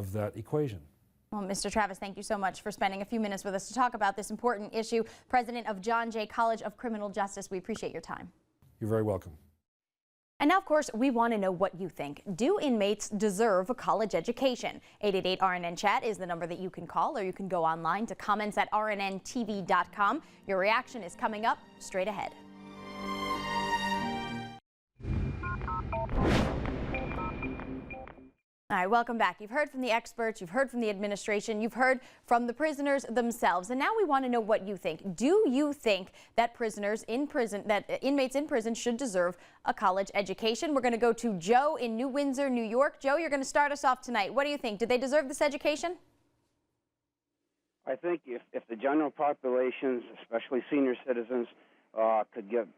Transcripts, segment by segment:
of that equation. Well, Mr. Travis, thank you so much for spending a few minutes with us to talk about this important issue. President of John Jay College of Criminal Justice, we appreciate your time. You're very welcome. And now, of course, we want to know what you think. Do inmates deserve a college education? 888-RNN Chat is the number that you can call, or you can go online to comments at rnntv.com. Your reaction is coming up straight ahead. All right, welcome back. You've heard from the experts, you've heard from the administration, you've heard from the prisoners themselves, and now we want to know what you think. Do you think that inmates in prison should deserve a college education? We're going to go to Joe in New Windsor, New York. Joe, you're going to start us off tonight. What do you think? Do they deserve this education? I think if the general populations, especially senior citizens, could get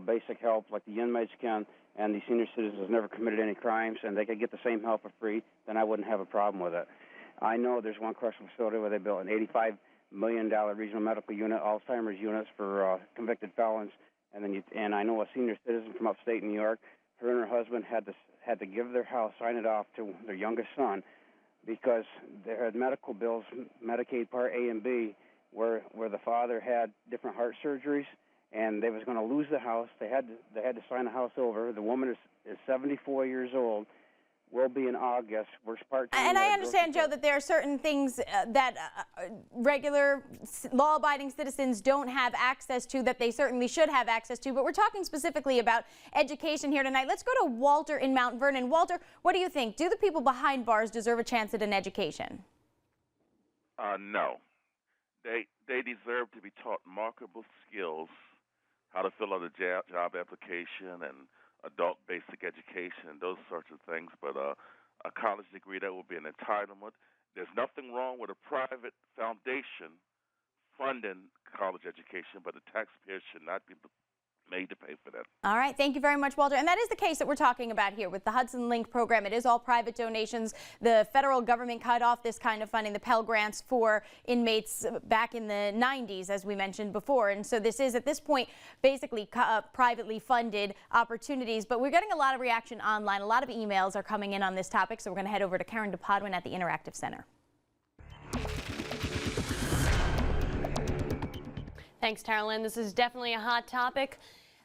basic help like the inmates can, and the senior citizens never committed any crimes, and they could get the same help for free, then I wouldn't have a problem with it. I know there's one correctional facility where they built an $85 million regional medical unit, Alzheimer's units for convicted felons, and I know a senior citizen from upstate New York. Her and her husband had to give their house, sign it off to their youngest son, because they had medical bills, Medicaid Part A and B, where the father had different heart surgeries, and they was going to lose the house. They had to sign the house over. The woman is 74 years old. Will be in August. We're part-time. And I understand, Joe, that there are certain things that regular law-abiding citizens don't have access to that they certainly should have access to. But we're talking specifically about education here tonight. Let's go to Walter in Mount Vernon. Walter, what do you think? Do the people behind bars deserve a chance at an education? No. They deserve to be taught marketable skills, how to fill out a job application and adult basic education and those sorts of things. But a college degree, that will be an entitlement. There's nothing wrong with a private foundation funding college education, but the taxpayers should not be made to pay for that. All right. Thank you very much, Walter. And that is the case that we're talking about here with the Hudson Link program. It is all private donations. The federal government cut off this kind of funding, the Pell Grants, for inmates back in the 90s, as we mentioned before. And so this is, at this point, basically privately funded opportunities. But we're getting a lot of reaction online. A lot of emails are coming in on this topic. So we're going to head over to Karen DePodwin at the Interactive Center. Thanks, Carolyn. This is definitely a hot topic.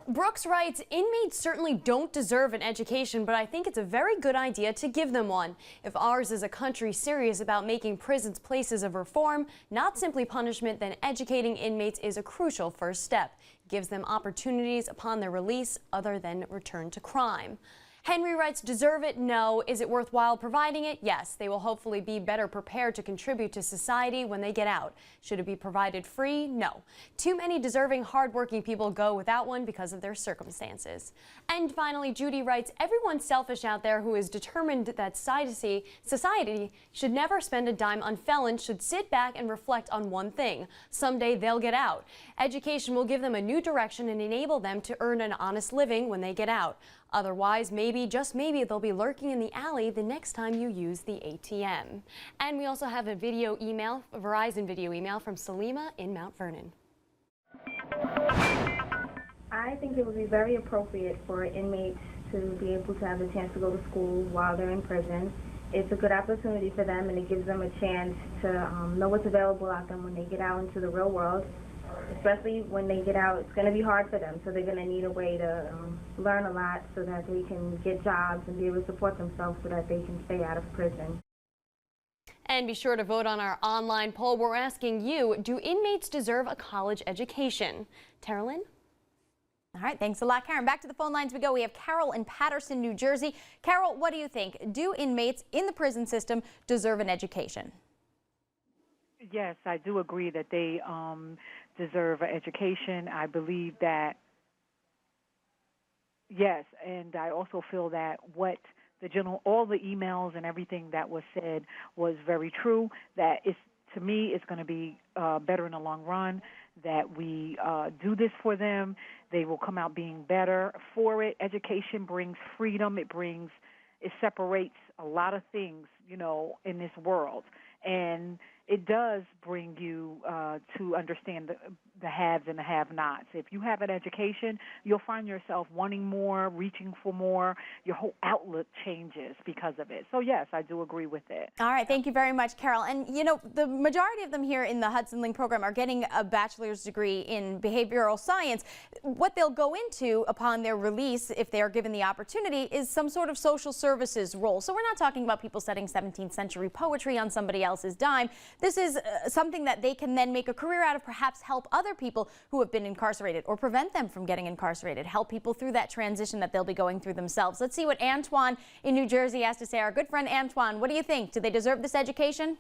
Brooks writes, inmates certainly don't deserve an education, but I think it's a very good idea to give them one. If ours is a country serious about making prisons places of reform, not simply punishment, then educating inmates is a crucial first step. Gives them opportunities upon their release other than return to crime. Henry writes, deserve it? No. Is it worthwhile providing it? Yes. They will hopefully be better prepared to contribute to society when they get out. Should it be provided free? No. Too many deserving, hardworking people go without one because of their circumstances. And finally, Judy writes, everyone's selfish out there who is determined that society should never spend a dime on felons should sit back and reflect on one thing. Someday they'll get out. Education will give them a new direction and enable them to earn an honest living when they get out. Otherwise, maybe, just maybe, they'll be lurking in the alley the next time you use the ATM. And we also have a video email, a Verizon video email from Salima in Mount Vernon. I think it would be very appropriate for inmates to be able to have the chance to go to school while they're in prison. It's a good opportunity for them, and it gives them a chance to know what's available out there when they get out into the real world. Especially when they get out, it's going to be hard for them, so they're going to need a way to learn a lot so that they can get jobs and be able to support themselves so that they can stay out of prison. And be sure to vote on our online poll. We're asking you, do inmates deserve a college education? Carolyn? All right, thanks a lot, Karen. Back to the phone lines we go. We have Carol in Patterson, New Jersey. Carol, what do you think? Do inmates in the prison system deserve an education? Yes, I do agree that they deserve an education. I believe that, yes, and I also feel that what all the emails and everything that was said was very true, that to me it's going to be better in the long run, that we do this for them. They will come out being better for it. Education brings freedom. It separates a lot of things, in this world. and it does bring you to understand the haves and the have-nots. If you have an education, you'll find yourself wanting more, reaching for more. Your whole outlook changes because of it. So, yes, I do agree with it. All right. Thank you very much, Carol. And, you know, the majority of them here in the Hudson Link program are getting a bachelor's degree in behavioral science. What they'll go into upon their release, if they are given the opportunity, is some sort of social services role. So we're not talking about people studying 17th century poetry on somebody else's dime. This is something that they can then make a career out of, perhaps help other people who have been incarcerated or prevent them from getting incarcerated, help people through that transition that they'll be going through themselves. Let's see what Antoine in New Jersey has to say. Our good friend Antoine, what do you think? Do they deserve this education?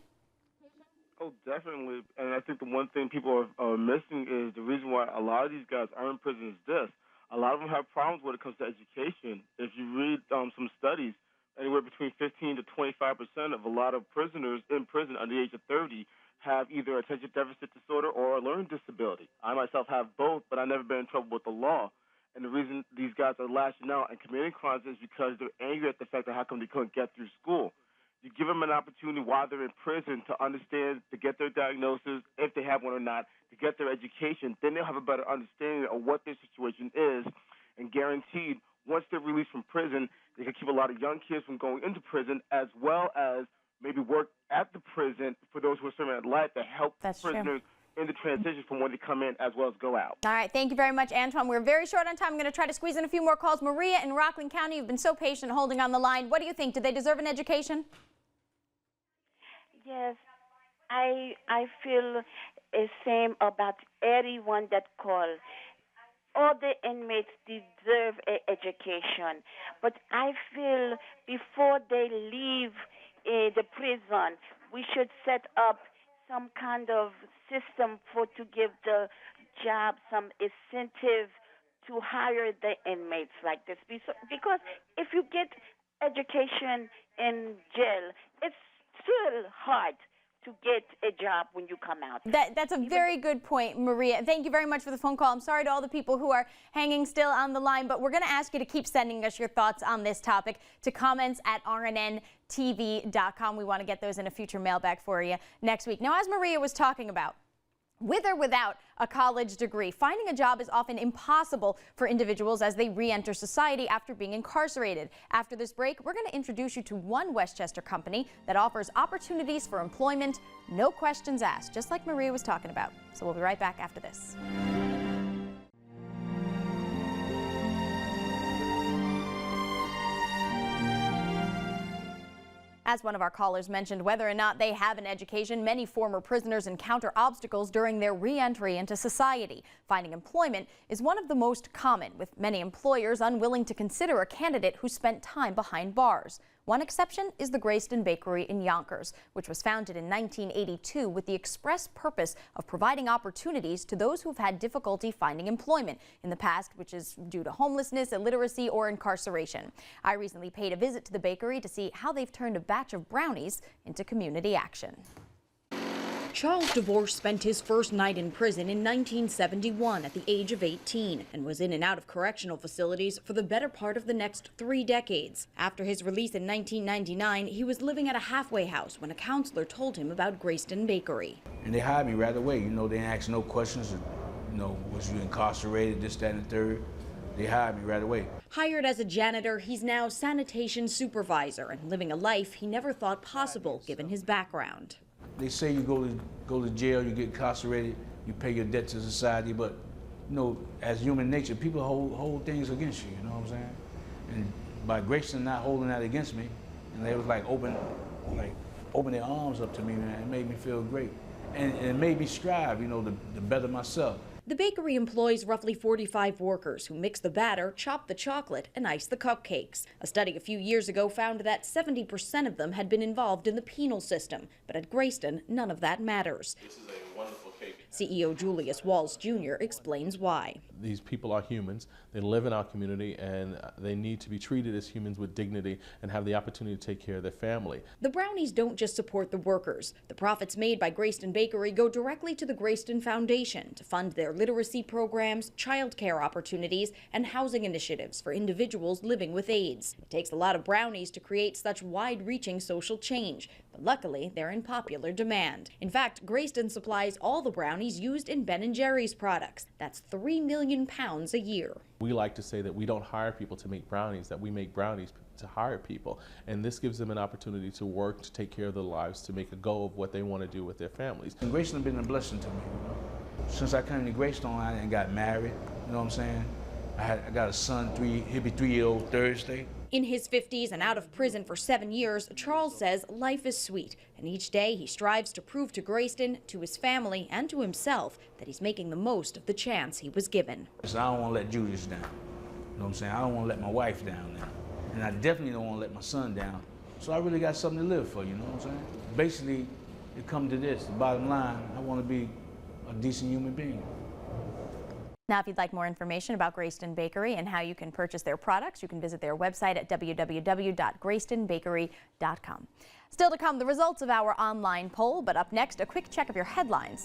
Oh, definitely. And I think the one thing people are missing is the reason why a lot of these guys are in prison is this. A lot of them have problems when it comes to education. If you read some studies, anywhere between 15 to 25% of a lot of prisoners in prison under the age of 30 have either attention deficit disorder or a learning disability. I myself have both, but I've never been in trouble with the law. And the reason these guys are lashing out and committing crimes is because they're angry at the fact that how come they couldn't get through school. You give them an opportunity while they're in prison to understand, to get their diagnosis, if they have one or not, to get their education, then they'll have a better understanding of what their situation is. And guaranteed, once they're released from prison, they can keep a lot of young kids from going into prison, as well as maybe work at the prison for those who are serving at life to help prisoners in the transition from when they come in as well as go out. All right. Thank you very much, Antoine. We're very short on time. I'm going to try to squeeze in a few more calls. Maria in Rockland County, you've been so patient holding on the line. What do you think? Do they deserve an education? Yes, I feel the same about everyone that called. All the inmates deserve an education, but I feel before they leave the prison, we should set up some kind of system to give the job some incentive to hire the inmates like this. Because if you get education in jail, it's still hard to get a job when you come out. That's a very good point, Maria. Thank you very much for the phone call. I'm sorry to all the people who are hanging still on the line, but we're going to ask you to keep sending us your thoughts on this topic to comments@rnntv.com. We want to get those in a future mailbag for you next week. Now, as Maria was talking about, with or without a college degree, finding a job is often impossible for individuals as they re-enter society after being incarcerated. After this break, we're going to introduce you to one Westchester company that offers opportunities for employment, no questions asked, just like Maria was talking about. So we'll be right back after this. As one of our callers mentioned, whether or not they have an education, many former prisoners encounter obstacles during their re-entry into society. Finding employment is one of the most common, with many employers unwilling to consider a candidate who spent time behind bars. One exception is the Grayston Bakery in Yonkers, which was founded in 1982 with the express purpose of providing opportunities to those who've had difficulty finding employment in the past, which is due to homelessness, illiteracy, or incarceration. I recently paid a visit to the bakery to see how they've turned a batch of brownies into community action. Charles DeVore spent his first night in prison in 1971 at the age of 18 and was in and out of correctional facilities for the better part of the next 3 decades. After his release in 1999, he was living at a halfway house when a counselor told him about Grayston Bakery. And they hired me right away. You know, they didn't ask no questions. You know, was you incarcerated, this, that, and the third. They hired me right away. Hired as a janitor, he's now sanitation supervisor and living a life he never thought possible given his background. They say you go to jail, you get incarcerated, you pay your debt to society, but you know, as human nature, people hold things against you, you know what I'm saying? And by Grayston not holding that against me, and they was like open their arms up to me, man, it made me feel great. And it made me strive, you know, to better myself. The bakery employs roughly 45 workers who mix the batter, chop the chocolate, and ice the cupcakes. A study a few years ago found that 70% of them had been involved in the penal system, but at Grayston, none of that matters. This is a wonderful cake. CEO Julius Walls Jr. explains why. These people are humans. They live in our community, and they need to be treated as humans with dignity and have the opportunity to take care of their family. The brownies don't just support the workers. The profits made by Grayston Bakery go directly to the Grayston Foundation to fund their literacy programs, child care opportunities, and housing initiatives for individuals living with AIDS. It takes a lot of brownies to create such wide-reaching social change. but luckily they're in popular demand. In fact, Grayston supplies all the brownies used in Ben & Jerry's products. That's 3 million pounds a year. We like to say that we don't hire people to make brownies, that we make brownies to hire people. And this gives them an opportunity to work, to take care of their lives, to make a go of what they want to do with their families. And Grayston has been a blessing to me. You know? Since I came to Grayston, I got married, you know what I'm saying? I got a son, he'll be 3-year-old Thursday. In his 50s and out of prison for 7 years, Charles says life is sweet, and each day he strives to prove to Grayston, to his family, and to himself that he's making the most of the chance he was given. So I don't want to let Julius down, you know what I'm saying? I don't want to let my wife down now, and I definitely don't want to let my son down. So I really got something to live for, you know what I'm saying? Basically, it comes to this, the bottom line, I want to be a decent human being. Now, if you'd like more information about Grayston Bakery and how you can purchase their products, you can visit their website at www.graystonbakery.com. Still to come, the results of our online poll, but up next, a quick check of your headlines.